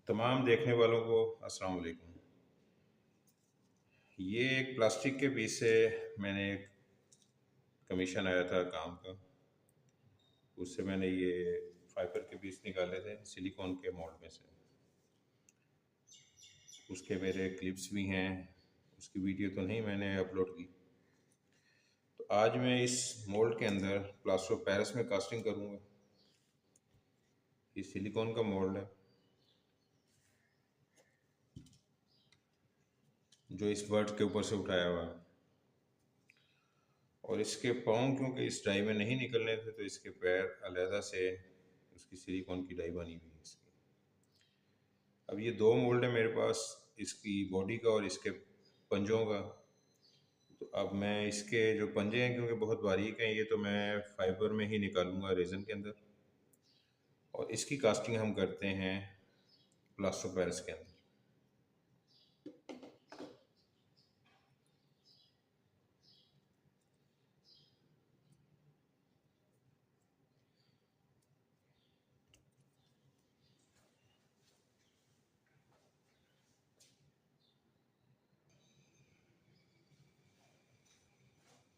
तमाम देखने वालों को अस्सलाम वालेकुम। ये एक प्लास्टिक के पीस से मैंने एक कमीशन आया था काम का, उससे मैंने ये फाइबर के पीस निकाले थे सिलिकॉन के मोल्ड में से। उसके मेरे क्लिप्स भी हैं, उसकी वीडियो तो नहीं मैंने अपलोड की। तो आज मैं इस मोल्ड के अंदर प्लास्टर ऑफ पेरिस में कास्टिंग करूँगा। ये सिलिकॉन का मोल्ड है जो इस बर्ड के ऊपर से उठाया हुआ है, और इसके पाँव क्योंकि इस डाई में नहीं निकलने थे तो इसके पैर अलहदा से उसकी सिलिकॉन की डाई बनी हुई है इसकी। अब ये दो मोल्ड है मेरे पास, इसकी बॉडी का और इसके पंजों का। तो अब मैं इसके जो पंजे हैं क्योंकि बहुत बारीक हैं, ये तो मैं फाइबर में ही निकालूंगा रेजन के अंदर, और इसकी कास्टिंग हम करते हैं प्लास्टर ऑफ पेरिस के अंदर।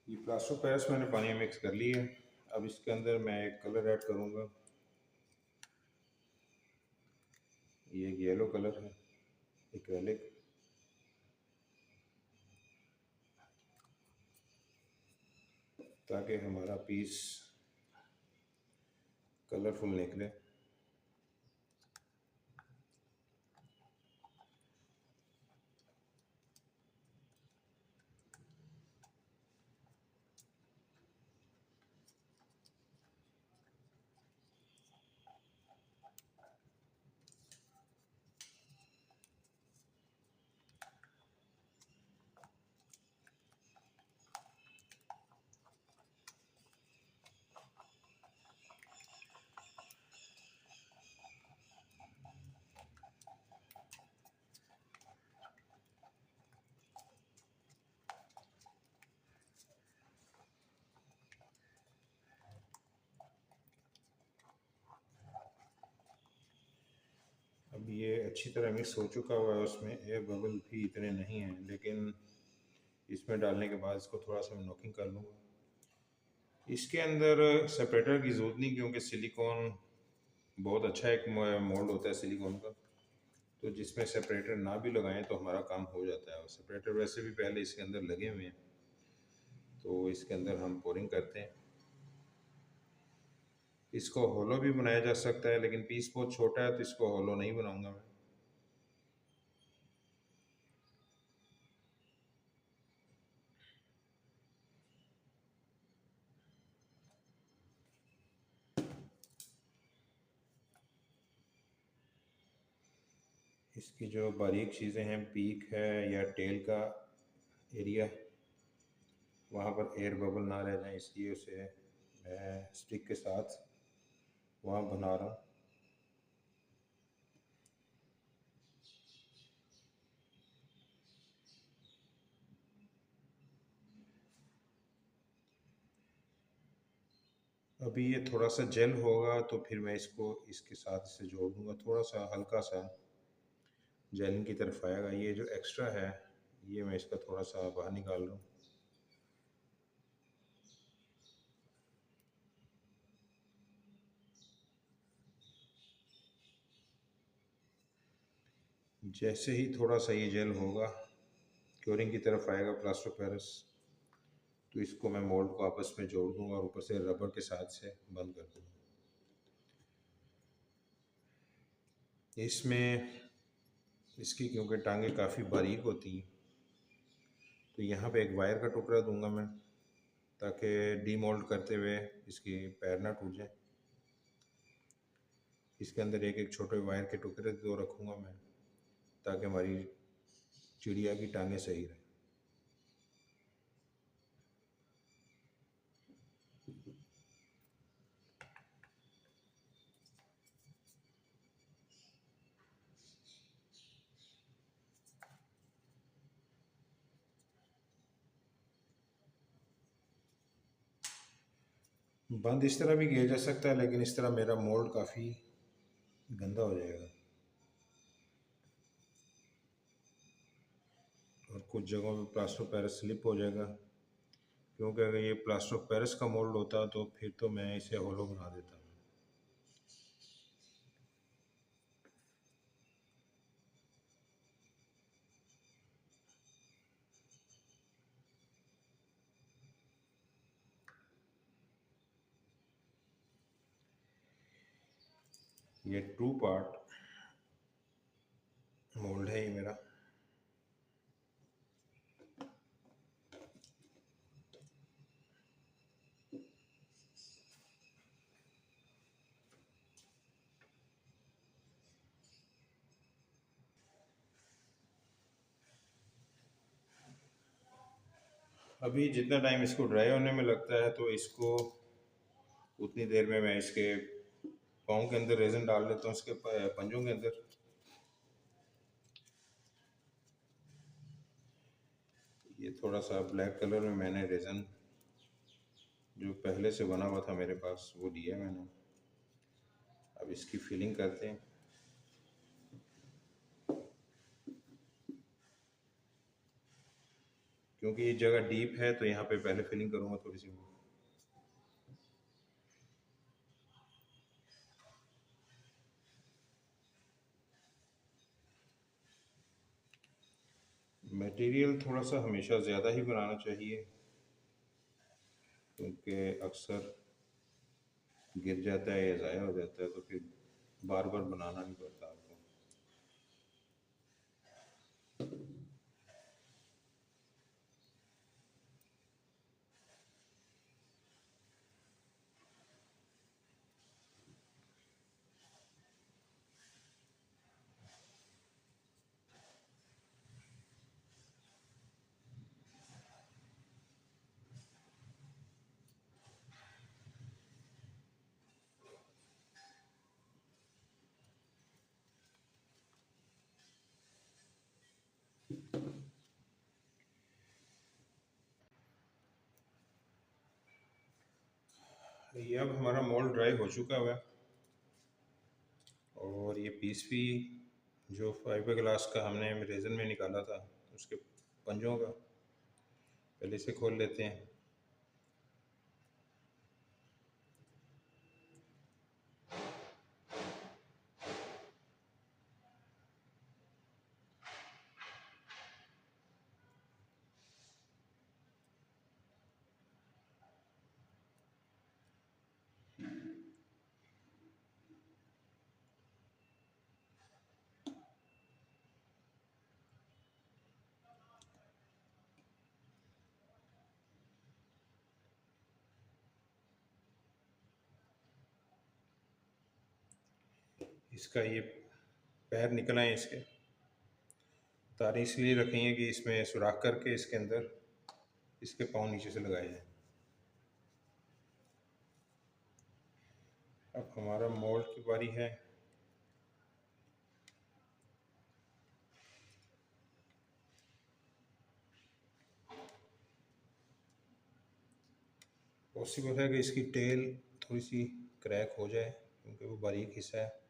ये प्लास्टर ऑफ पेरिस मैंने पानी में मिक्स कर ली है। अब इसके अंदर मैं एक कलर ऐड करूँगा, ये एक येलो कलर है एक्रेलिक। ताकि हमारा पीस कलरफुल निकले। अब ये अच्छी तरह मिक्स हो चुका हुआ है, उसमें एयर बबल भी इतने नहीं हैं, लेकिन इसमें डालने के बाद इसको थोड़ा सा मैं नॉकिंग कर लूँगा। इसके अंदर सेपरेटर की ज़रूरत नहीं क्योंकि सिलिकॉन बहुत अच्छा एक मोल्ड होता है सिलिकॉन का, तो जिसमें सेपरेटर ना भी लगाएं तो हमारा काम हो जाता है। और सेपरेटर वैसे भी पहले इसके अंदर लगे हुए हैं, तो इसके अंदर हम पोरिंग करते हैं। इसको होलो भी बनाया जा सकता है, लेकिन पीस बहुत छोटा है तो इसको होलो नहीं बनाऊंगा मैं। इसकी जो बारीक चीज़ें हैं, पीक है या टेल का एरिया, वहाँ पर एयर बबल ना रह जाए इसलिए उसे मैं स्टिक के साथ वहाँ बना रहा हूँ। अभी ये थोड़ा सा जेल होगा तो फिर मैं इसको इसके साथ इसे जोड़ दूँगा, थोड़ा सा हल्का सा जेलिंग की तरफ आएगा। ये जो एक्स्ट्रा है ये मैं इसका थोड़ा सा बाहर निकाल रहा हूँ। जैसे ही थोड़ा सा ये जेल होगा, क्योरिंग की तरफ आएगा प्लास्टर ऑफ पेरिस, तो इसको मैं मोल्ड को आपस में जोड़ दूंगा और ऊपर से रबर के साथ से बंद कर दूंगा। इसमें इसकी क्योंकि टांगें काफ़ी बारीक होती हैं, तो यहाँ पे एक वायर का टुकड़ा दूंगा मैं, ताकि डीमोल्ड करते हुए इसकी पैर ना टूट जाए। इसके अंदर एक एक छोटे वायर के टुकड़े दो रखूँगा मैं, ताकि हमारी चिड़िया की टांगें सही रहें। बंद इस तरह भी किया जा सकता है, लेकिन इस तरह मेरा मोल्ड काफ़ी गंदा हो जाएगा। कुछ जगहों पे प्लास्टर ऑफ पेरिस स्लिप हो जाएगा, क्योंकि अगर ये प्लास्टर ऑफ पेरिस का मोल्ड होता तो फिर तो मैं इसे होलो बना देता। ये ट्रू पार्ट मोल्ड है ये मेरा। अभी जितना टाइम इसको ड्राई होने में लगता है तो इसको उतनी देर में मैं इसके पाँव के अंदर रेज़न डाल लेता हूँ, इसके पंजों के अंदर। ये थोड़ा सा ब्लैक कलर में मैंने रेज़न जो पहले से बना हुआ था मेरे पास वो लिया मैंने। अब इसकी फिलिंग करते हैं। क्योंकि ये जगह डीप है तो यहाँ पे पहले फिलिंग करूँगा थोड़ी सी। मटेरियल थोड़ा सा हमेशा ज़्यादा ही बनाना चाहिए, क्योंकि अक्सर गिर जाता है या ज़ाया हो जाता है तो फिर बार बार बनाना नहीं पड़ता आपको। ये अब हमारा मोल्ड ड्राई हो चुका हुआ है और ये पीस भी जो फाइबर ग्लास का हमने रेज़न में निकाला था उसके पंजों का पहले इसे खोल लेते हैं। इसका ये पैर निकल आए, इसके तारें इसलिए रखी हैं कि इसमें सुराख करके इसके अंदर इसके पाँव नीचे से लगाए जाएं। अब हमारा मोल्ड की बारी है। पॉसिबल है कि इसकी टेल थोड़ी सी क्रैक हो जाए क्योंकि वो बारीक हिस्सा है।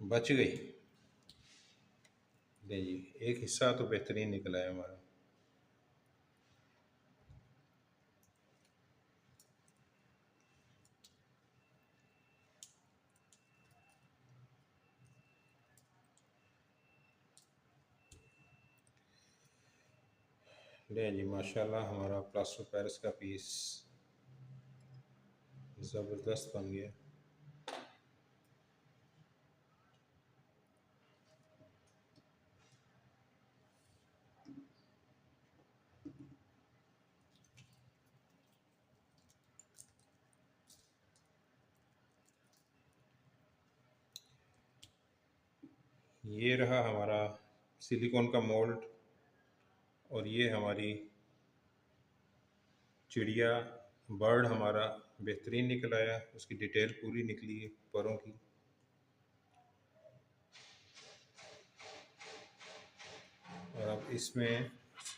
बच गई। ले जी, एक हिस्सा तो बेहतरीन निकला है हमारा। ले जी, माशाल्लाह हमारा प्लास्टर पेरिस का पीस ज़बरदस्त बन गया। ये रहा हमारा सिलिकॉन का मोल्ड और ये हमारी चिड़िया बर्ड हमारा बेहतरीन निकल आया, उसकी डिटेल पूरी निकली है परों की। और अब इसमें